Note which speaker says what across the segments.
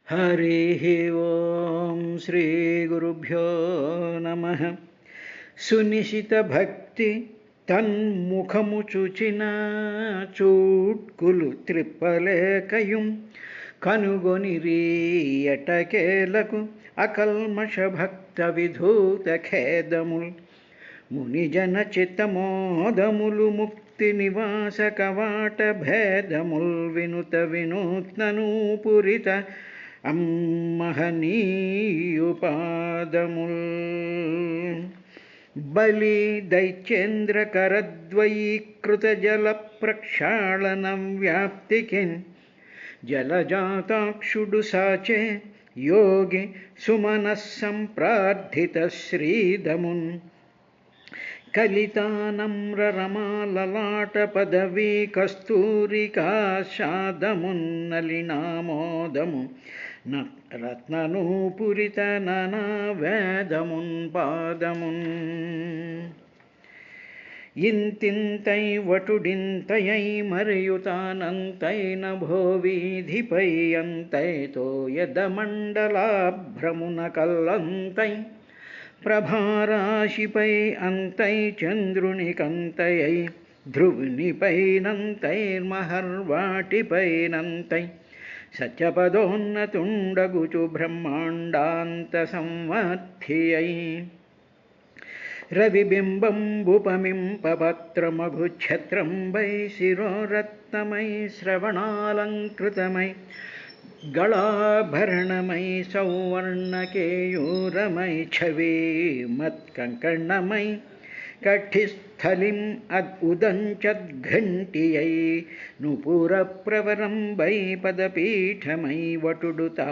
Speaker 1: हरिः ओं श्रीगुरुभ्यो नमः। సునిశితభక్తి తన్ముఖము చూచిన చూట్కులు త్రిప్పలేకయుం కనుగొనిరి ఎటకేలకు అకల్మష భక్త విధూత ఖేదముల్ మునిజన చిత్తమోదములు ముక్తి నివాస కవాట భేదముల్ వినుత వినూత్ననూపురిత అమ్మహనీయుపాదముల్ బలి దైత్యేంద్ర కరద్వయీకృత జల ప్రక్షాళనం వ్యాప్తికిన్ జలజాతాక్షుడు సాచే యోగి సుమనస్సంప్రార్థిత శ్రీదమున్ కలితానమ్ర రమాలలాట పదవీ కస్తూరికాశాదమున్ నలినామోదము రత్ననూపురిత ననా వేదమున్ పాదమున్ ఇంతింతై వటుడింతయై మరియుతానంతై నభోవీధిపై అంతై తోయదమండలాభ్రమున కల్లంతై ప్రభారాశిపై అంతై చంద్రునికంతయై ధ్రువునిపైనంతైర్మహర్వాటిపైనంతై సత్యపదోన్నతుండగుచు బ్రహ్మాండాంత సంవర్ధియై రవిబింబంబుపమింపపత్రమఘుఛత్రంబై శిరోరత్నమై శ్రవణాలంకృతమై గళాభరణమై సౌవర్ణకేయూరమై ఛవీమత్కంకణమై కఠిస్థలిం ఉదంచద్ఘంటియై నూపురప్రవరంబై పదపీఠమై వటుడుతా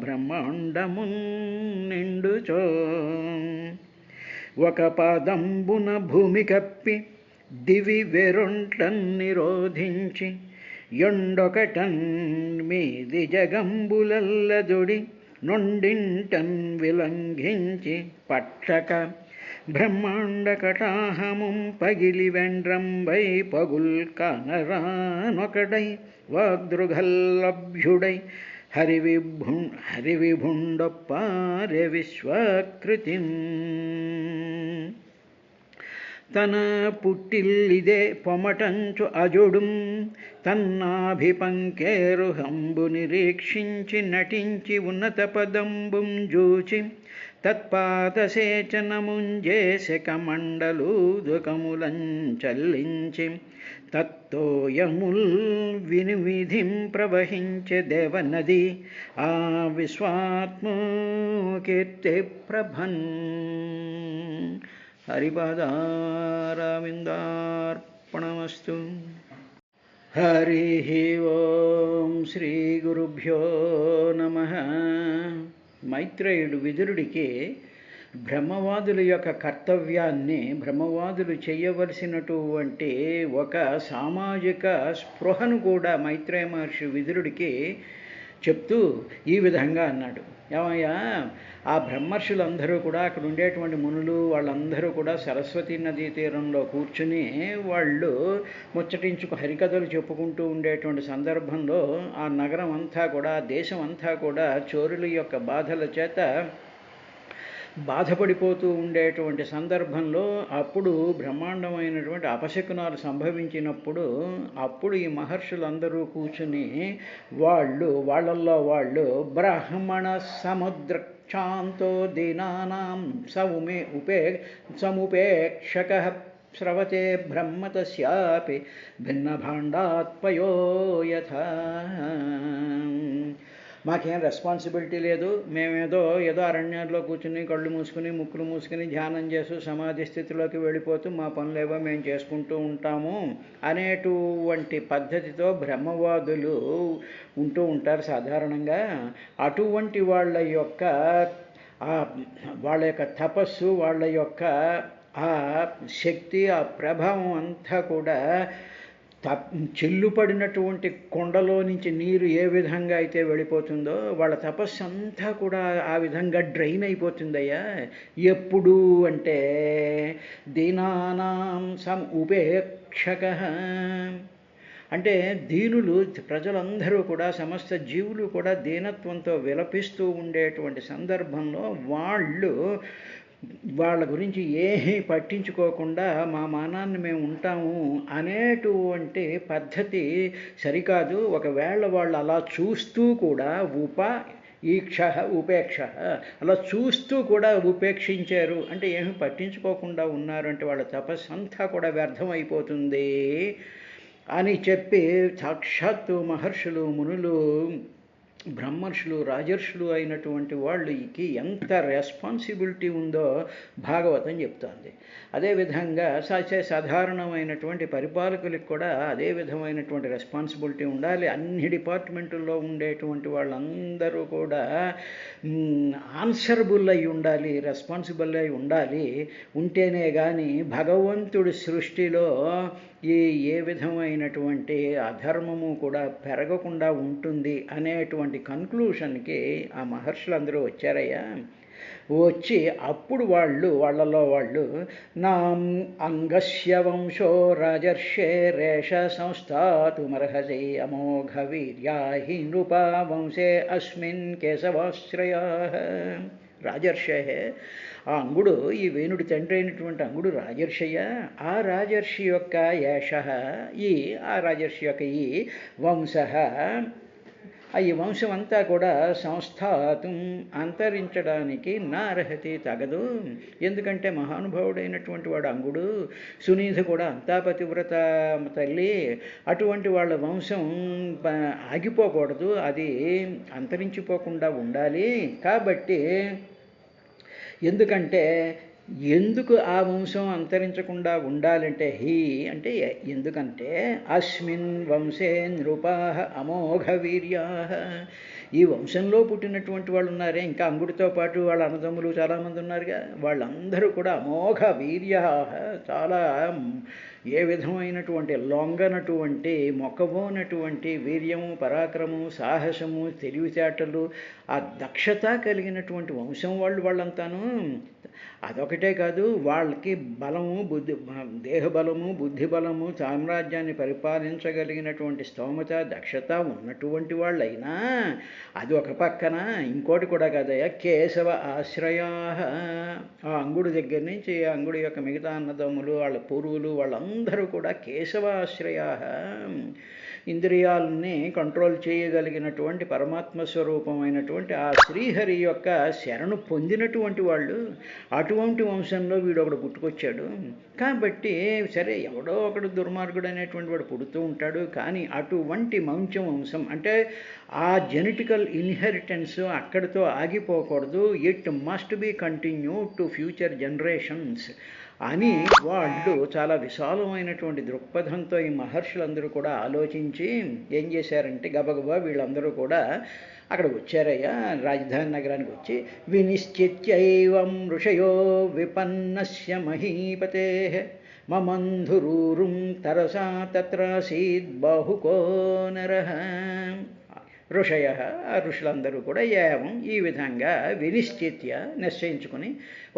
Speaker 1: బ్రహ్మాండమున్ నిండుచో ఒక పాదంబున భూమి కప్పి దివి వెరొంట్లన్ నిరోధించి యొండొకటన్ మీది జగంబులల్లదొడి నొండింటన్ విలంఘించి పట్టక బ్రహ్మాండ కటాహముం పగిలి వెండ్రంబై పగుల్ కానరానొకడై వాగ్దృగల్లభ్యుడై హరివిభుండొప్పారె విశ్వకృతిం తన పుట్టిల్లిదే పొమటంచు అజుడుం తన్నాభిపంకేరుహంబు నిరీక్షించి నటించి ఉన్నత పదంబుం జూచి తత్పాదసేచనముంజేసి కమండలూదుకములంచల్లించి తత్తోయముల్ వినివిధిం ప్రవహించే దేవనది ఆ విశ్వాత్మకీర్తి ప్రభన్ హరిపాదారవిందార్పణమస్తు. హరి ఓం శ్రీ గురుభ్యో నమః. మైత్రేయుడు విదురుడికి బ్రహ్మవాదుల యొక్క కర్తవ్యాన్ని, బ్రహ్మవాదులు చేయవలసినటువంటి ఒక సామాజిక స్పృహను కూడా మైత్రేయ మహర్షి విదురుడికి చెప్తూ ఈ విధంగా అన్నాడు. ఏమయ్యా, ఆ బ్రహ్మర్షులందరూ కూడా, అక్కడ ఉండేటువంటి మునులు వాళ్ళందరూ కూడా సరస్వతీ నదీ తీరంలో కూర్చుని వాళ్ళు ముచ్చటించుకు హరికథలు చెప్పుకుంటూ ఉండేటువంటి సందర్భంలో ఆ నగరం అంతా కూడా, దేశం అంతా కూడా చోరుల యొక్క బాధల చేత బాధపడిపోతూ ఉండేటువంటి సందర్భంలో అప్పుడు బ్రహ్మాండమైనటువంటి అపశకునాలు సంభవించినప్పుడు అప్పుడు ఈ మహర్షులందరూ కూర్చుని వాళ్ళల్లో వాళ్ళు బ్రాహ్మణ సముద్రక్షాంతో దీనానాం సముపేక్షక స్రవతే బ్రహ్మ తస్యాపి భిన్నభాండాత్పయో యథా. మాకేం రెస్పాన్సిబిలిటీ లేదు, మేమేదో అరణ్యాల్లో కూర్చుని కళ్ళు మూసుకుని ముక్కులు మూసుకుని ధ్యానం చేస్తూ సమాధి స్థితిలోకి వెళ్ళిపోతూ మా పనులేవో మేము చేసుకుంటూ ఉంటాము అనేటువంటి పద్ధతితో బ్రహ్మవాదులు ఉంటూ ఉంటారు సాధారణంగా. అటువంటి వాళ్ళ యొక్క తపస్సు, వాళ్ళ యొక్క ఆ శక్తి, ఆ ప్రభావం అంతా కూడా చెల్లుపడినటువంటి కొండలో నుంచి నీరు ఏ విధంగా అయితే వెళ్ళిపోతుందో వాళ్ళ తపస్సు అంతా కూడా ఆ విధంగా డ్రైన్ అయిపోతుందయ్యా. ఎప్పుడు అంటే దీనానాం ఉపేక్షక, అంటే దీనులు ప్రజలందరూ కూడా సమస్త జీవులు కూడా దీనత్వంతో విలపిస్తూ ఉండేటువంటి సందర్భంలో వాళ్ళ గురించి ఏమీ పట్టించుకోకుండా మా మానాన్ని మేము ఉంటాము అనేటువంటి పద్ధతి సరికాదు. ఒకవేళ వాళ్ళు అలా చూస్తూ కూడా ఈక్ష ఉపేక్ష అలా చూస్తూ కూడా ఉపేక్షించారు అంటే ఏమి పట్టించుకోకుండా ఉన్నారు అంటే వాళ్ళ తపస్సు అంతా కూడా వ్యర్థమైపోతుంది అని చెప్పి సాక్షాత్తు మహర్షులు, మునులు, బ్రహ్మర్షులు, రాజర్షులు అయినటువంటి వాళ్ళకి ఎంత రెస్పాన్సిబిలిటీ ఉందో భాగవతం చెప్తోంది. అదేవిధంగా సాధారణమైనటువంటి పరిపాలకులకు కూడా అదే విధమైనటువంటి రెస్పాన్సిబిలిటీ ఉండాలి. అన్ని డిపార్ట్మెంటుల్లో ఉండేటువంటి వాళ్ళందరూ కూడా ఆన్సరబుల్ అయి ఉండాలి, రెస్పాన్సిబుల్ అయి ఉండాలి. ఉంటేనే కానీ భగవంతుడి సృష్టిలో ఏ విధమైనటువంటి అధర్మము కూడా పెరగకుండా ఉంటుంది అనేటువంటి కన్క్లూషన్కి ఆ మహర్షులందరూ వచ్చారయ్యా. వచ్చి అప్పుడు వాళ్ళలో నాం అంగస్య వంశో రాజర్షే రేష సంస్థాతుమర్హసే అమోఘ వీర్యా హి నృపా వంశే అస్మిన్ కేశవాశ్రయా. రాజర్షే ఆ అంగుడు, ఈ వేణుడి తండ్రి అయినటువంటి అంగుడు రాజర్షయ్య. ఆ రాజర్షి యొక్క ఆ రాజర్షి యొక్క ఈ వంశ, ఈ వంశం అంతా కూడా సంస్థాతం అంతరించడానికి నార్హతి తగదు. ఎందుకంటే మహానుభావుడైనటువంటి వాడు అంగుడు, సునీధ కూడా అంతా పతివ్రత తల్లి. అటువంటి వాళ్ళ వంశం ఆగిపోకూడదు, అది అంతరించిపోకుండా ఉండాలి. కాబట్టి ఎందుకు ఆ వంశం అంతరించకుండా ఉండాలంటే అంటే ఎందుకంటే అస్మిన్ వంశే నృపాః అమోఘ వీర్యాః. ఈ వంశంలో పుట్టినటువంటి వాళ్ళు ఉన్నారే, ఇంకా అంగుడితో పాటు వాళ్ళ అన్నదమ్ములు చాలామంది ఉన్నారుగా, వాళ్ళందరూ కూడా అమోఘ వీర్యాః, చాలా ఏ విధమైనటువంటి లొంగనటువంటి మొక్కబోనటువంటి వీర్యము, పరాక్రమము, సాహసము, తెలివితేటలు, ఆ దక్షత కలిగినటువంటి వంశం వాళ్ళంతాను. అదొకటే కాదు, వాళ్ళకి బలము, దేహబలము, బుద్ధి బలము, సామ్రాజ్యాన్ని పరిపాలించగలిగినటువంటి స్తోమత, దక్షత ఉన్నటువంటి వాళ్ళైనా అది ఒక పక్కన, ఇంకోటి కూడా కాదయ్యా, కేశవ ఆశ్రయా. ఆ అంగుడి దగ్గర నుంచి ఆ అంగుడి యొక్క మిగతా అన్నదమ్ములు, వాళ్ళ పూర్వులు, వాళ్ళందరూ కూడా కేశవ ఆశ్రయా. ఇంద్రియాలని కంట్రోల్ చేయగలిగినటువంటి పరమాత్మ స్వరూపమైనటువంటి ఆ శ్రీహరి యొక్క శరణు పొందినటువంటి వాళ్ళు. అటువంటి వంశంలో వీడొకడు పుట్టుకొచ్చాడు. కాబట్టి సరే, ఎవడో ఒకడు దుర్మార్గుడు అనేటువంటి వాడు పుడుతూ ఉంటాడు. కానీ అటువంటి వంశం అంటే ఆ జెనెటికల్ ఇన్హెరిటెన్స్ అక్కడితో ఆగిపోకూడదు. It must be continue to future generations అని వాళ్ళు చాలా విశాలమైనటువంటి దృక్పథంతో ఈ మహర్షులందరూ కూడా ఆలోచించి ఏం చేశారంటే గబగబా వీళ్ళందరూ కూడా అక్కడికి వచ్చారయ్యా, రాజధాని నగరానికి వచ్చి వినిశ్చిత్యైవం ఋషయో విపన్నస్య మహీపతే మమంధురూరుం తరసా తత్రాసీద్ బాహుకో నరః. ఋషయ, ఋషులందరూ కూడా ఏవం ఈ విధంగా వినిశ్చిత్య నిశ్చయించుకుని,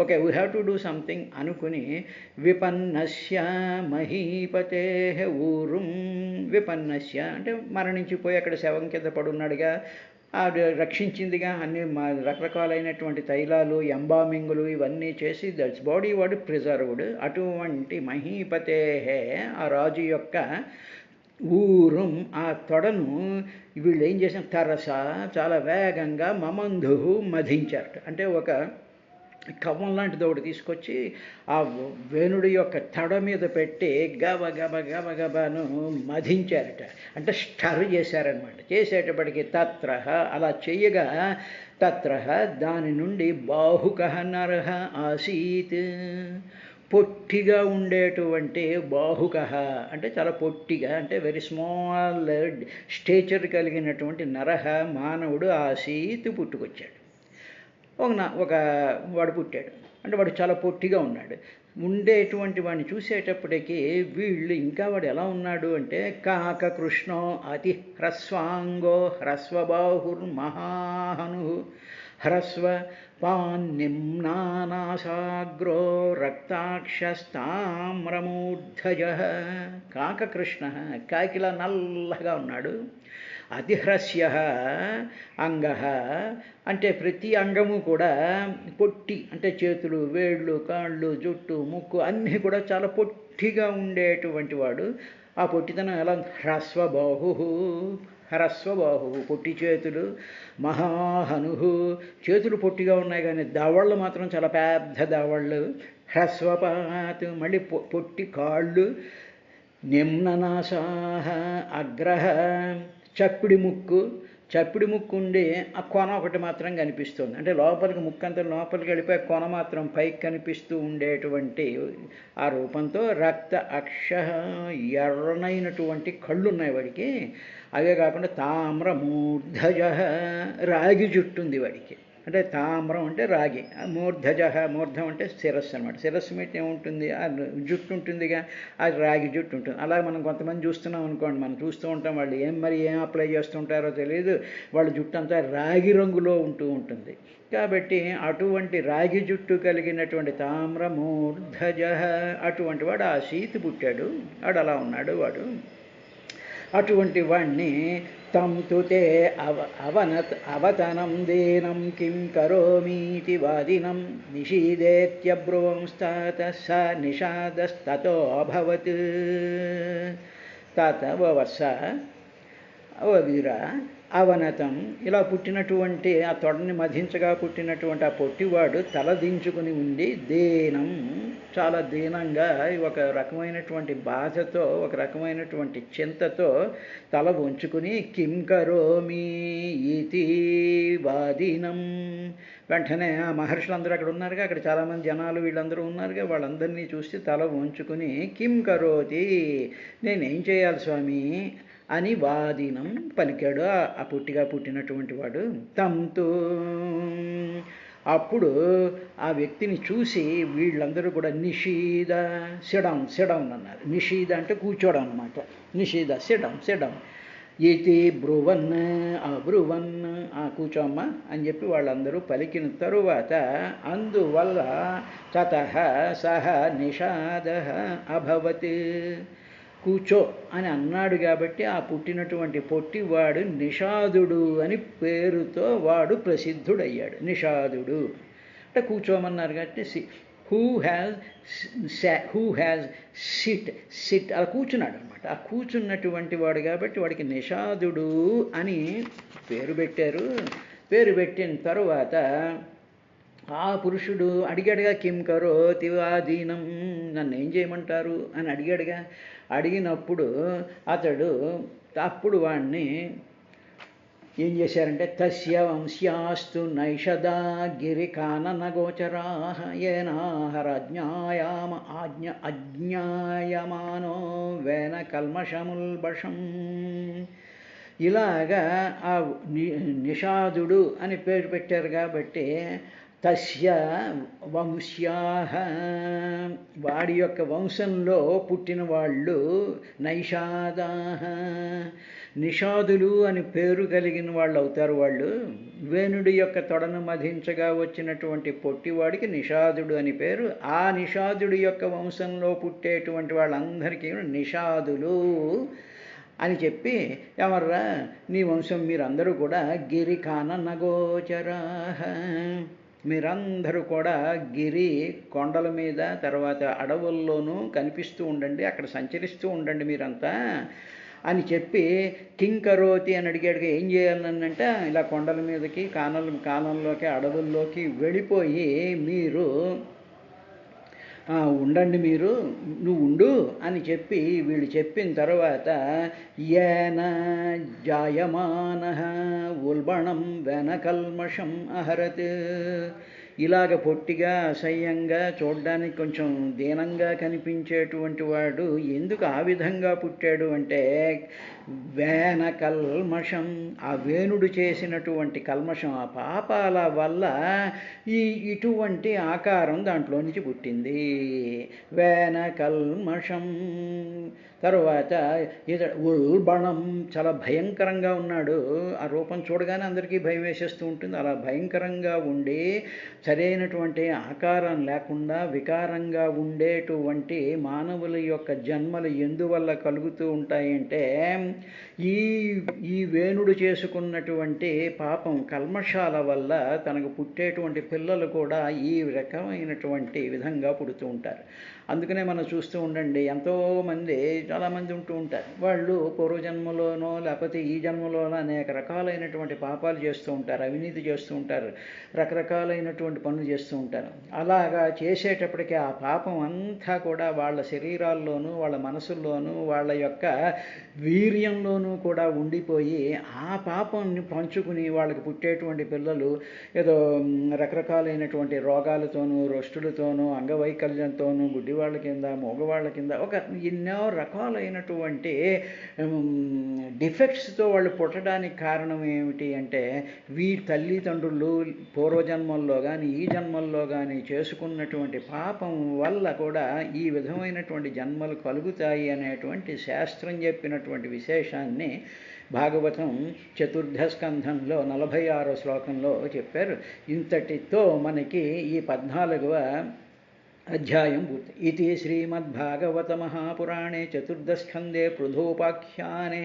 Speaker 1: okay we have to do something అనుకుని, విపన్నస్య మహీపతే ఊరుం. విపన్నస్య అంటే మరణించిపోయి అక్కడ శవం కింద పడున్నాడుగా, రక్షించిందిగా, అన్ని రకరకాలైనటువంటి తైలాలు, ఎంబామింగులు ఇవన్నీ చేసి దట్స్ బాడీ వాడు ప్రిజర్వ్డ్. అటువంటి మహీపతే ఆ రాజు యొక్క ఊరుం ఆ తొడను వీళ్ళు ఏం చేసిన తరస చాలా వేగంగా మమంధు మధించారట. అంటే ఒక కవ్వం లాంటిది ఒకటి తీసుకొచ్చి ఆ వేణుడి యొక్క తడ మీద పెట్టి గబగబను మధించారట. అంటే స్టర్ చేశారనమాట. చేసేటప్పటికి తత్రహ అలా చెయ్యగా తత్రహ దాని నుండి బాహుకః నరః ఆసీత్. పొట్టిగా ఉండేటువంటి బాహుకః అంటే చాలా పొట్టిగా, అంటే వెరీ స్మాల్ స్టేచర్ కలిగినటువంటి నరహ మానవుడు ఆసీత్ పుట్టుకొచ్చాడు. ఒక వాడు పుట్టాడు. అంటే వాడు చాలా పొట్టిగా ఉన్నాడు. ఉండేటువంటి వాడిని చూసేటప్పటికీ వీళ్ళు ఇంకా వాడు ఎలా ఉన్నాడు అంటే కాక కృష్ణో అతి హ్రస్వాంగో హ్రస్వబాహుర్మహాహను. హ్రస్వ పాన్నిమ్నానాసాగ్రో రక్తాక్షస్తామ్రమూర్ధజ. కాకకృష్ణ, కాకిలా నల్లగా ఉన్నాడు. అతిహ్రస్య అంగ, అంటే ప్రతి అంగము కూడా పొట్టి, అంటే చేతులు, వేళ్ళు, కాళ్ళు, జుట్టు, ముక్కు అన్నీ కూడా చాలా పొట్టిగా ఉండేటువంటి వాడు. ఆ పొట్టితనం ఎలా? హ్రస్వబాహు, హ్రస్వబాహు, పొట్టి చేతులు. మహాహను, చేతులు పొట్టిగా ఉన్నాయి కానీ దవళ్ళు మాత్రం చాలా పెద్ద దవళ్ళు. హ్రస్వపాత్, మళ్ళీ పొట్టి కాళ్ళు. నిమ్ననాసాహ అగ్రహ, చప్పిడి ముక్కు. చప్పిడి ముక్కు ఉండి ఆ కొన ఒకటి మాత్రం కనిపిస్తుంది, అంటే లోపలికి ముక్కు అంతా లోపలికి వెళ్ళిపోయి కొన మాత్రం పైకి కనిపిస్తూ ఉండేటువంటి ఆ రూపంతో. రక్త అక్ష, ఎర్రనైనటువంటి కళ్ళు ఉన్నాయి వాడికి. అవే కాకుండా తామ్రమూర్ధజ, రాగి జుట్టు ఉంది వాడికి. అంటే తామ్రం అంటే రాగి, మూర్ధజ, మూర్ధం అంటే శిరస్సు అనమాట. శిరస్సు మీద ఏముంటుంది? ఆ జుట్టు ఉంటుందిగా, అది రాగి జుట్టు ఉంటుంది. అలా మనం కొంతమంది చూస్తున్నాం అనుకోండి, మనం చూస్తూ ఉంటాం, వాళ్ళు ఏం అప్లై చేస్తుంటారో తెలియదు, వాళ్ళ జుట్టు అంతా రాగి రంగులో ఉంటూ ఉంటుంది. కాబట్టి అటువంటి రాగి జుట్టు కలిగినటువంటి తామ్రమూర్ధజ, అటువంటి వాడు ఆ సీతి పుట్టాడు. వాడు అలా ఉన్నాడు వాడు. అటువంటి వాణ్ణి తం తుతే అవతనం దీనం కిం కరోమీతి వాదినం నిషీదేత్యబ్రువంస్తాత స నిషాదస్తతో అభవత్. తాత వత్స, ఓ వీరా, అవనతం, ఇలా పుట్టినటువంటి ఆ తొడని మధించగా పుట్టినటువంటి ఆ పొట్టివాడు తలదించుకుని ఉండి దీనం, చాలా దీనంగా, ఒక రకమైనటువంటి బాధతో, ఒక రకమైనటువంటి చింతతో తల వంచుకుని కిం కరోమి ఇతి వాదినం. వెంటనే ఆ మహర్షులందరూ అక్కడ ఉన్నారుగా, అక్కడ చాలామంది జనాలు వీళ్ళందరూ ఉన్నారుగా, వాళ్ళందరినీ చూసి తల వంచుకుని కిం కరోతి, నేనేం చేయాలి స్వామి అని వాదినం పలికాడు ఆ పుట్టిగా పుట్టినటువంటి వాడు. తంతు, అప్పుడు ఆ వ్యక్తిని చూసి వీళ్ళందరూ కూడా నిషీద, సిడౌన్, సిడౌన్ అన్నారు. నిషీద అంటే కూర్చోడం అనమాట. నిషీద, సిడౌన్, సిడౌన్. ఇతి బ్రువన్, అబ్రువన్, కూర్చోమ్మ అని చెప్పి వాళ్ళందరూ పలికిన తరువాత అందువల్ల తతః సహ నిషాద అభవత్, కూర్చో అని అన్నాడు కాబట్టి ఆ పుట్టినటువంటి పొట్టివాడు నిషాదుడు అని పేరుతో వాడు ప్రసిద్ధుడయ్యాడు. నిషాదుడు అంటే కూర్చోమన్నారు కాబట్టి హూ హ్యాజ్ సిట్ అలా కూర్చున్నాడు అనమాట. ఆ కూర్చున్నటువంటి వాడు కాబట్టి వాడికి నిషాదుడు అని పేరు పెట్టారు. పేరు పెట్టిన తరువాత ఆ పురుషుడు అడిగాడుగా కిం కరోతి వాదీనం, నన్ను ఏం చేయమంటారు అని అడిగాడుగా. అడిగినప్పుడు అప్పుడు వాడిని ఏం చేశారంటే తస్య వంశ్యాస్తు నైషదా గిరికాననగోచరా ఏనాహరజ్ఞాయామ అజ్ఞాయమానో వేన కల్మషముల్బషం. ఇలాగా ఆ నిషాదుడు అని పేరు పెట్టారు కాబట్టి తస్య వంశ్యాః, వాడి యొక్క వంశంలో పుట్టిన వాళ్ళు నైషాదాః, నిషాదులు అని పేరు కలిగిన వాళ్ళు అవుతారు. వాళ్ళు వేణుడి యొక్క తొడను మధించగా వచ్చినటువంటి పొట్టివాడికి నిషాదుడు అని పేరు. ఆ నిషాదుడి యొక్క వంశంలో పుట్టేటువంటి వాళ్ళందరికీ నిషాదులు అని చెప్పి, ఎవర్రా నీ వంశం మీరందరూ కూడా గిరికాననగోచరా, మీరందరూ కూడా గిరి కొండల మీద, తర్వాత అడవుల్లోనూ కనిపిస్తూ ఉండండి, అక్కడ సంచరిస్తూ ఉండండి మీరంతా అని చెప్పి కింకరోతి అని అడిగాడు. ఏం చేయాలనంటే ఇలా కొండల మీదకి, కాలంలోకి, అడవుల్లోకి వెళ్ళిపోయి మీరు ఉండండి, నువ్వు ఉండు అని చెప్పి వీళ్ళు చెప్పిన తర్వాత ఏన జాయమాన ఉల్బణం వెనకల్మషం అహరత్, ఇలాగ పొట్టిగా అసహ్యంగా చూడడానికి కొంచెం దీనంగా కనిపించేటువంటి వాడు ఎందుకు ఆ విధంగా పుట్టాడు అంటే వేన కల్మషం, ఆ వేణుడు చేసినటువంటి కల్మషం, ఆ పాపాల వల్ల ఇటువంటి ఆకారం దాంట్లో నుంచి పుట్టింది. వేన కల్మషం. తరువాత ఇతడు ఉల్బణం, చాలా భయంకరంగా ఉన్నాడు. ఆ రూపం చూడగానే అందరికీ భయం వేసేస్తూ ఉంటుంది. అలా భయంకరంగా ఉండి సరైనటువంటి ఆకారం లేకుండా వికారంగా ఉండేటువంటి మానవుల యొక్క జన్మలు ఎందువల్ల కలుగుతూ ఉంటాయంటే ఈ ఈ వేణుడు చేసుకున్నటువంటి పాపం కల్మషాల వల్ల తనకు పుట్టేటువంటి పిల్లలు కూడా ఈ రకమైనటువంటి విధంగా పుడుతూ ఉంటారు. అందుకనే మనం చూస్తూ ఉండండి, ఎంతోమంది చాలామంది ఉంటూ ఉంటారు. వాళ్ళు పూర్వజన్మలోనో లేకపోతే ఈ జన్మలోనో అనేక రకాలైనటువంటి పాపాలు చేస్తూ ఉంటారు, అవినీతి చేస్తూ ఉంటారు, రకరకాలైనటువంటి పనులు చేస్తూ ఉంటారు. అలాగా చేసేటప్పటికీ ఆ పాపం అంతా కూడా వాళ్ళ శరీరాల్లోనూ వాళ్ళ మనసుల్లోనూ వాళ్ళ యొక్క వీర్యంలోనూ కూడా ఉండిపోయి ఆ పాపాన్ని పంచుకుని వాళ్ళకి పుట్టేటువంటి పిల్లలు ఏదో రకరకాలైనటువంటి రోగాలతోనూ రొష్టులతోనూ అంగవైకల్యంతోనూ గుడ్డివాళ్ళ కింద మగవాళ్ళ కింద ఒక ఎన్నో రకాలైనటువంటి డిఫెక్ట్స్తో వాళ్ళు పుట్టడానికి కారణం ఏమిటి అంటే తల్లిదండ్రులు పూర్వజన్మల్లో కానీ ఈ జన్మల్లో కానీ చేసుకున్నటువంటి పాపం వల్ల కూడా ఈ విధమైనటువంటి జన్మలు కలుగుతాయి అనేటువంటి శాస్త్రం చెప్పినటువంటి విశేషాన్ని భాగవతం చతుర్థ స్కంధంలో 46వ శ్లోకంలో చెప్పారు. ఇంతటితో మనకి ఈ 14వ అధ్యాయం పూర్తి. ఇది శ్రీమద్భాగవత మహాపురాణే చతుర్థస్కందే పృథోపాఖ్యానే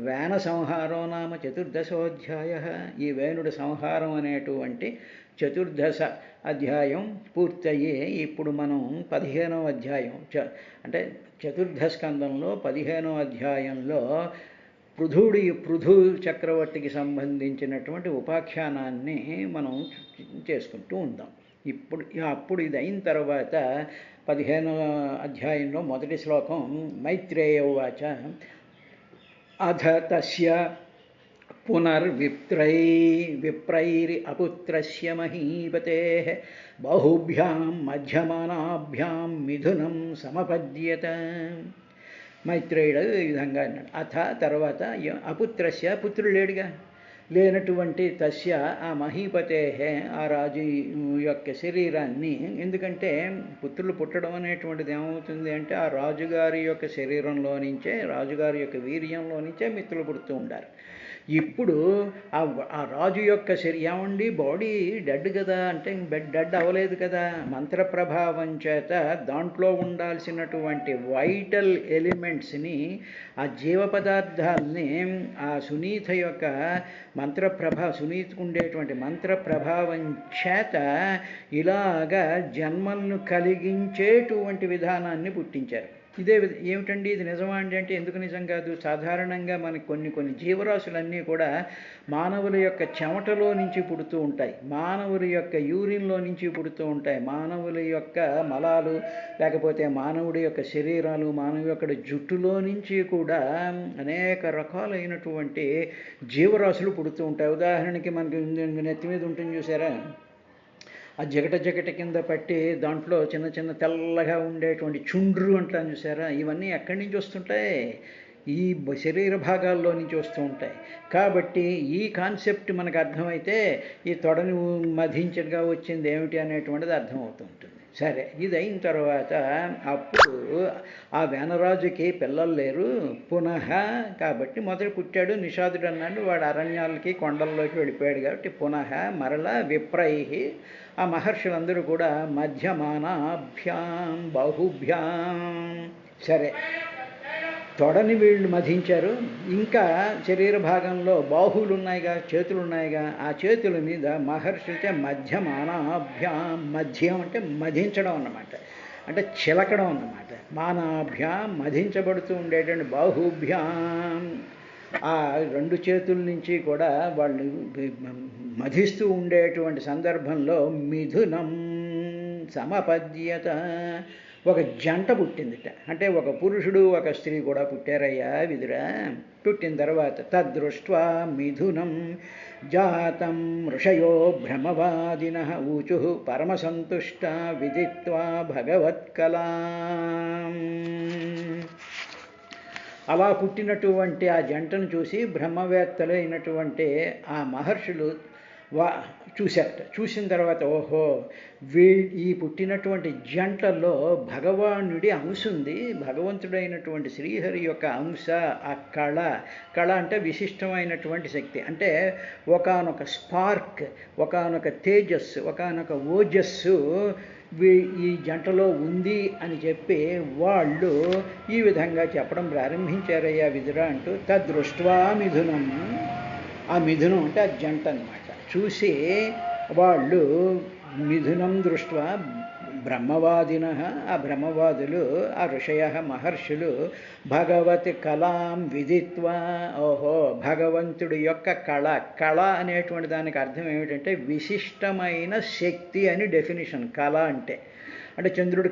Speaker 1: వేన సంహారో నామ చతుర్దశోధ్యాయ. ఈ వేణుడి సంహారం అనేటువంటి చతుర్దశ అధ్యాయం పూర్తయ్యి ఇప్పుడు మనం 15వ అధ్యాయం అంటే చతుర్థ స్కందంలో 15వ అధ్యాయంలో పృథు చక్రవర్తికి సంబంధించినటువంటి ఉపాఖ్యానాన్ని మనం చేసుకుంటూ ఉందాం. అప్పుడు ఇది అయిన తర్వాత 15వ అధ్యాయంలో మొదటి శ్లోకం మైత్రేయ ఉవాచ అథ తస్య విప్రైరి అపుత్రస్య మహీపతేః బాహుభ్యాం మధ్యమానాభ్యాం మిథునం సమపద్యత. మైత్రేయుడు ఈ విధంగా అన్నాడు. అథ తర్వాత అపుత్రస్య, పుత్రుడు లేడుగా, లేనటువంటి తస్య ఆ మహీపతే, ఆ రాజు యొక్క శరీరాన్ని, ఎందుకంటే పుత్రులు పుట్టడం అనేటువంటిది ఏమవుతుంది అంటే ఆ రాజుగారి యొక్క శరీరంలో నుంచే, రాజుగారి యొక్క వీర్యంలో నుంచే మిత్రులు పుడుతూ ఉండారు. ఇప్పుడు ఆ రాజు యొక్క ఏమండి బాడీ డెడ్ కదా అంటే డెడ్ అవ్వలేదు కదా, మంత్ర ప్రభావం చేత దాంట్లో ఉండాల్సినటువంటి వైటల్ ఎలిమెంట్స్ని, ఆ జీవ పదార్థాలని ఆ సునీత యొక్క సునీతకు ఉండేటువంటి మంత్ర ప్రభావం చేత ఇలాగా జన్మలను కలిగించేటువంటి విధానాన్ని పుట్టించారు. ఇదే ఏమిటండి ఇది నిజమా అండి అంటే ఎందుకు నిజం కాదు. సాధారణంగా మనకి కొన్ని జీవరాశులన్నీ కూడా మానవుల యొక్క చెమటలో నుంచి పుడుతూ ఉంటాయి, మానవుల యొక్క యూరిన్లో నుంచి పుడుతూ ఉంటాయి, మానవుల యొక్క మలాలు లేకపోతే మానవుడి యొక్క శరీరాలు, మానవుడి యొక్క జుట్టులో నుంచి కూడా అనేక రకాలైనటువంటి జీవరాశులు పుడుతూ ఉంటాయి. ఉదాహరణకి మనకి నెత్తి మీద ఉంటుంది చూసారా, ఆ జగట కింద పట్టి దాంట్లో చిన్న చిన్న తెల్లగా ఉండేటువంటి చుండ్రు అంటాను చూసారా, ఇవన్నీ ఎక్కడి నుంచి వస్తుంటాయి, ఈ శరీర భాగాల్లో నుంచి వస్తూ ఉంటాయి. కాబట్టి ఈ కాన్సెప్ట్ మనకు అర్థమైతే ఈ తొడని మధించగా వచ్చింది ఏమిటి అనేటువంటిది అర్థమవుతూ ఉంటుంది. సరే, ఇది అయిన తర్వాత అప్పుడు ఆ వేనరాజుకి పిల్లలు లేరు పునః, కాబట్టి మొదటి పుట్టాడు నిషాదుడు అన్నాడు, వాడు అరణ్యాలకి కొండల్లోకి వెళ్ళిపోయాడు కాబట్టి పునః మరలా విప్రైహి, ఆ మహర్షులందరూ కూడా మధ్యమానాభ్యాం బాహుభ్యాం. సరే, తొడని వీళ్ళు మధించారు, ఇంకా శరీర భాగంలో బాహువులు ఉన్నాయిగా, చేతులు ఉన్నాయిగా, ఆ చేతుల మీద మహర్షులతో మధ్యమానాభ్యాం, మధ్యం అంటే మధించడం అన్నమాట, అంటే చిలకడం అన్నమాట. మానాభ్యాం మధించబడుతూ ఉండేటువంటి బాహుభ్యాం, ఆ రెండు చేతుల నుంచి కూడా వాళ్ళు మధిస్తూ ఉండేటువంటి సందర్భంలో మిథునం సమపద్యత, ఒక జంట పుట్టిందిట. అంటే ఒక పురుషుడు ఒక స్త్రీ కూడా పుట్టారయ్యా విదురా. పుట్టిన తర్వాత తద్దృష్ట్వా మిథునం జాతం ఋషయో భ్రమవాదిన ఊచు పరమసంతుష్ట విదిత్వా భగవత్కలా. అలా పుట్టినటువంటి ఆ జంటను చూసి బ్రహ్మవేత్తలైనటువంటి ఆ మహర్షులు చూశారట. చూసిన తర్వాత ఓహో, ఈ పుట్టినటువంటి జంటల్లో భగవానుడి అంశ ఉంది, భగవంతుడైనటువంటి శ్రీహరి యొక్క అంశ, ఆ కళ అంటే విశిష్టమైనటువంటి శక్తి, అంటే ఒకానొక స్పార్క్, ఒకానొక తేజస్సు, ఒకానొక ఓజస్సు ఈ జంటలో ఉంది అని చెప్పి వాళ్ళు ఈ విధంగా చెప్పడం ప్రారంభించారయ్యా విదురా అంటూ. తద్దృష్ట్వా మిథునం, ఆ మిథునం అంటే ఆ జంట అన్నమాట. చూసి వాళ్ళు మిథునం దృష్ట్వా బ్రహ్మవాదిన, ఆ బ్రహ్మవాదులు, ఆ ఋషయ మహర్షులు భగవతి కళాం విదిత్వా, ఓహో భగవంతుడి యొక్క కళ అనేటువంటి దానికి అర్థం ఏమిటంటే విశిష్టమైన శక్తి అని డెఫినిషన్. కళ అంటే చంద్రుడి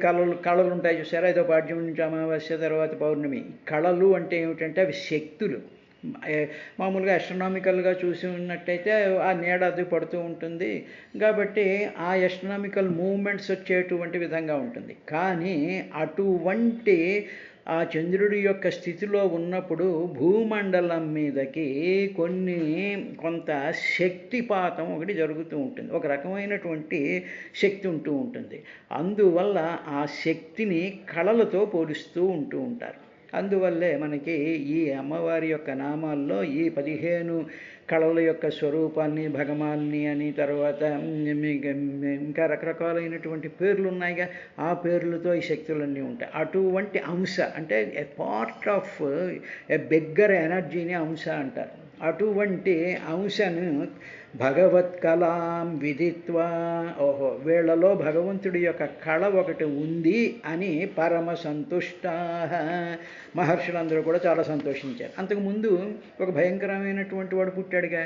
Speaker 1: కళలు ఉంటాయి చూసారా, ఏదో పాడ్యం నుంచి అమావాస్య తర్వాత పౌర్ణమి. కళలు అంటే ఏమిటంటే అవి శక్తులు. మామూలుగా ఎస్ట్రనామికల్గా చూసి ఉన్నట్టయితే ఆ నీడ అది పడుతూ ఉంటుంది కాబట్టి ఆ ఎస్ట్రనామికల్ మూమెంట్స్ వచ్చేటువంటి విధంగా ఉంటుంది. కానీ అటువంటి ఆ చంద్రుడి యొక్క స్థితిలో ఉన్నప్పుడు భూమండలం మీదకి కొంత శక్తిపాతం ఒకటి జరుగుతూ ఉంటుంది, ఒక రకమైనటువంటి శక్తి ఉంటూ ఉంటుంది. అందువల్ల ఆ శక్తిని కళలతో పోలుస్తూ ఉంటూ ఉంటారు. అందువల్లే మనకి ఈ అమ్మవారి యొక్క నామాల్లో ఈ 15 కళల యొక్క స్వరూపాన్ని, భగవాన్ని అని, తర్వాత ఇంకా రకరకాలైనటువంటి పేర్లు ఉన్నాయిగా, ఆ పేర్లతో ఈ శక్తులన్నీ ఉంటాయి. అటువంటి అంశ అంటే a part of a bigger ఎనర్జీని అంశ అంటారు. అటువంటి అంశను భగవత్కళాం విదిత్వా, ఓహో వీళ్లలో భగవంతుడి యొక్క కళ ఒకటి ఉంది అని పరమ సంతుష్టా, మహర్షులందరూ కూడా చాలా సంతోషించారు. అంతకుముందు ఒక భయంకరమైనటువంటి వాడు పుట్టాడుగా,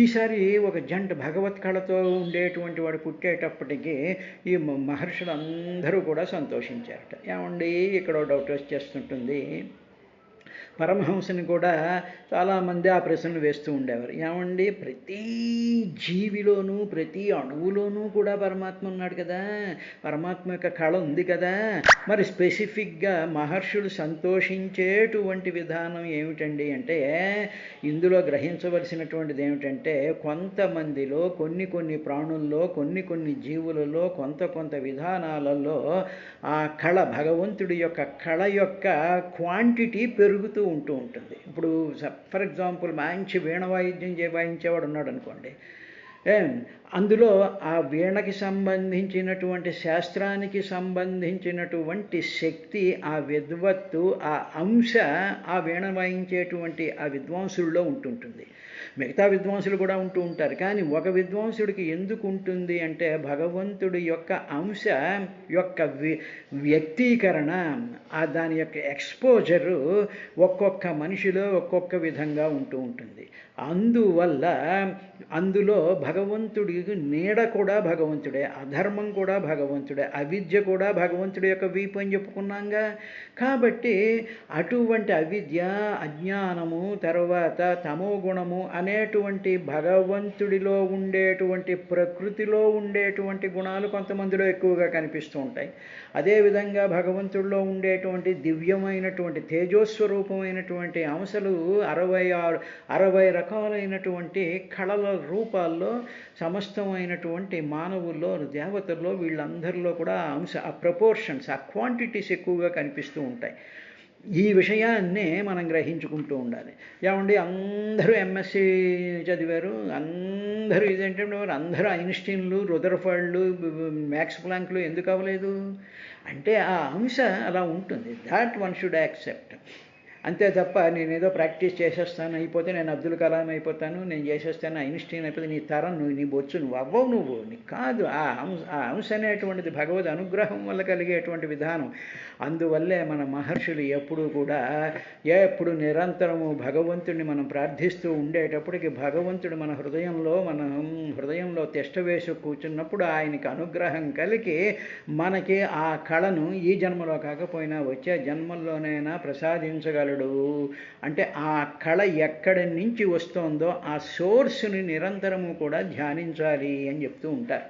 Speaker 1: ఈసారి ఒక జంట భగవత్ కళతో ఉండేటువంటి వాడు పుట్టేటప్పటికీ ఈ మహర్షులందరూ కూడా సంతోషించారట. ఏమండి ఇక్కడ డౌట్ వచ్చేస్తుంటుంది. పరమహంసని కూడా చాలామంది ఆ ప్రశ్నలు వేస్తూ ఉండేవారు. ఏమండి ప్రతి జీవిలోనూ ప్రతి అణువులోనూ కూడా పరమాత్మ ఉన్నాడు కదా, పరమాత్మ యొక్క కళ ఉంది కదా, మరి స్పెసిఫిక్గా మహర్షులు సంతోషించేటువంటి విధానం ఏమిటండి అంటే ఇందులో గ్రహించవలసినటువంటిది ఏమిటంటే కొంతమందిలో కొన్ని ప్రాణుల్లో కొన్ని జీవులలో కొంత విధానాలలో ఆ కళ, భగవంతుడి యొక్క కళ యొక్క క్వాంటిటీ పెరుగుతూ ఉంటూ ఉంటుంది. ఇప్పుడు ఫర్ ఎగ్జాంపుల్ మంచి వీణ వాయించేవాడు ఉన్నాడు అనుకోండి, అందులో ఆ వీణకి సంబంధించినటువంటి శాస్త్రానికి సంబంధించినటువంటి శక్తి, ఆ విద్వత్తు, ఆ అంశ ఆ వీణ వాయించేటువంటి ఆ విద్వాంసుల్లో ఉంటుంటుంది. మిగతా విద్వాంసులు కూడా ఉంటూ ఉంటారు. కానీ ఒక విద్వాంసుడికి ఎందుకు ఉంటుంది అంటే భగవంతుడి యొక్క అంశ యొక్క వ్యక్తీకరణ, దాని యొక్క ఎక్స్పోజరు ఒక్కొక్క మనిషిలో ఒక్కొక్క విధంగా ఉంటూ ఉంటుంది. అందువల్ల అందులో భగవంతుడికి నీడ కూడా భగవంతుడే, అధర్మం కూడా భగవంతుడే, అవిద్య కూడా భగవంతుడి యొక్క వీపు అని చెప్పుకున్నాంగా. కాబట్టి అటువంటి అవిద్య, అజ్ఞానము, తర్వాత తమో గుణము అనేటువంటి భగవంతుడిలో ఉండేటువంటి ప్రకృతిలో ఉండేటువంటి గుణాలు కొంతమందిలో ఎక్కువగా కనిపిస్తూ ఉంటాయి. అదేవిధంగా భగవంతుడిలో ఉండేటువంటి దివ్యమైనటువంటి తేజోస్వరూపమైనటువంటి అంశలు 60 రకాలైనటువంటి కళల రూపాల్లో సమస్తమైనటువంటి మానవుల్లో, దేవతల్లో, వీళ్ళందరిలో కూడా ఆ ప్రపోర్షన్స్, ఆ క్వాంటిటీస్ ఎక్కువగా కనిపిస్తూ ఉంటాయి. ఈ విషయాన్నే మనం గ్రహించుకుంటూ ఉండాలి. ఏమండి అందరూ ఎంఎస్సి చదివారు, అందరూ ఇదేంటంటే అందరూ ఐన్స్టీన్లు, రుదర్ఫర్డ్లు, మ్యాక్స్ ప్లాంక్లు ఎందుకు అవ్వలేదు అంటే ఆ అంశ అలా ఉంటుంది. That one should accept. అంతే తప్ప నేనేదో ప్రాక్టీస్ చేసేస్తాను, అయిపోతే నేను అబ్దుల్ కలాం అయిపోతాను, నేను చేసేస్తాను ఐన్స్టీన్ అయిపోతే నీ తరం నువ్వు, నీ బొచ్చు నువ్వు అవ్వవు, నువ్వు నీకు కాదు. ఆ అంశ అనేటువంటిది భగవద్ అనుగ్రహం వల్ల కలిగేటువంటి విధానం. అందువల్లే మన మహర్షులు ఎప్పుడూ కూడా ఎప్పుడు నిరంతరము భగవంతుడిని మనం ప్రార్థిస్తూ ఉండేటప్పటికి భగవంతుడు మన హృదయంలో తిష్ట వేసి కూర్చున్నప్పుడు ఆయనకి అనుగ్రహం కలిగి మనకి ఆ కళను ఈ జన్మలో కాకపోయినా వచ్చే జన్మల్లోనైనా ప్రసాదించగలడు. అంటే ఆ కళ ఎక్కడి నుంచి వస్తోందో ఆ సోర్స్ని నిరంతరము కూడా ధ్యానించాలి అని చెప్తూ ఉంటారు.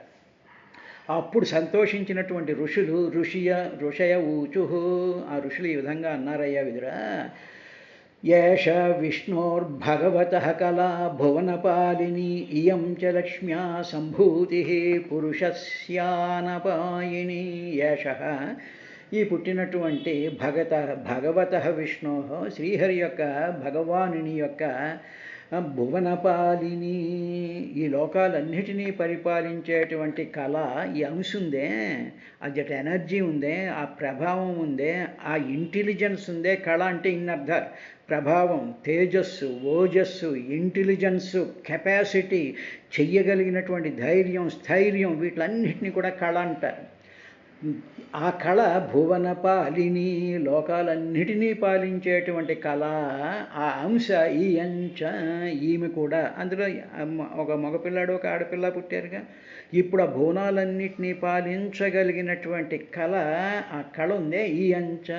Speaker 1: అప్పుడు సంతోషించినటువంటి ఋషయ ఊచు, ఆ ఋషులు ఈ విధంగా అన్నారయ్యా విదురా, ఏష విష్ణోర్భగవతః కళా భువనపాలిని ఇయం చ లక్ష్మ్యా సంభూతి పురుషస్యానపాయిని. ఏష ఈ పుట్టినటువంటి భగవతః విష్ణో, శ్రీహరి యొక్క భగవానుని యొక్క భువనపాలిని, ఈ లోకాలన్నిటినీ పరిపాలించేటువంటి కళ, ఈ అంశుందే, అదట ఎనర్జీ ఉందే, ఆ ప్రభావం ఉందే, ఆ ఇంటెలిజెన్స్ ఉందే. కళ అంటే ఇన్ని అర్థాలు: ప్రభావం, తేజస్సు, ఓజస్సు, ఇంటెలిజెన్సు, కెపాసిటీ, చెయ్యగలిగినటువంటి ధైర్యం, స్థైర్యం, వీటిలన్నిటినీ కూడా కళ అంటారు. ఆ కళ భువన పాలిని, లోకాలన్నిటినీ పాలించేటువంటి కళ, ఆ అంశ ఈ అంచ, ఈమె కూడా. అందులో ఒక మగపిల్లాడు ఒక ఆడపిల్ల పుట్టారుగా. ఇప్పుడు ఆ భువనాలన్నిటినీ పాలించగలిగినటువంటి కళ, ఆ కళ ఉందే ఈ అంచ,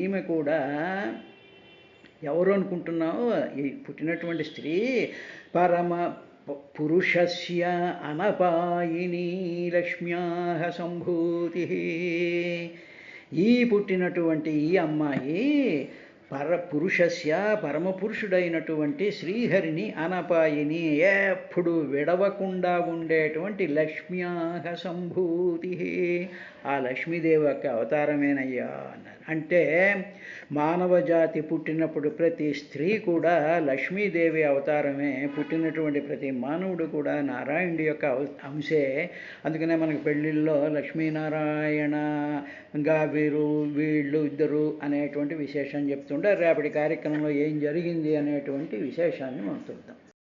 Speaker 1: ఈమె కూడా. ఎవరు అనుకుంటున్నావు? ఈ పుట్టినటువంటి స్త్రీ పరమ పురుషస్య అనపాయిని లక్ష్మ్యాః సంభూతి. ఈ పుట్టినటువంటి ఈ అమ్మాయి పురుషస్య, పరమపురుషుడైనటువంటి శ్రీహరిని అనపాయిని, ఎప్పుడు విడవకుండా ఉండేటువంటి లక్ష్మ్యాః సంభూతి, ఆ లక్ష్మీదేవి యొక్క అవతారమేనయ్యా అన్నారు. అంటే మానవ జాతి పుట్టినప్పుడు ప్రతి స్త్రీ కూడా లక్ష్మీదేవి అవతారమే, పుట్టినటువంటి ప్రతి మానవుడు కూడా నారాయణుడి యొక్క అంశే. అందుకనే మనకి పెళ్ళిళ్ళలో లక్ష్మీనారాయణగా వీళ్ళు ఇద్దరు అనేటువంటి విశేషం చెప్తుంటే, రేపటి కార్యక్రమంలో ఏం జరిగింది అనేటువంటి విశేషాన్ని మనం చూద్దాం.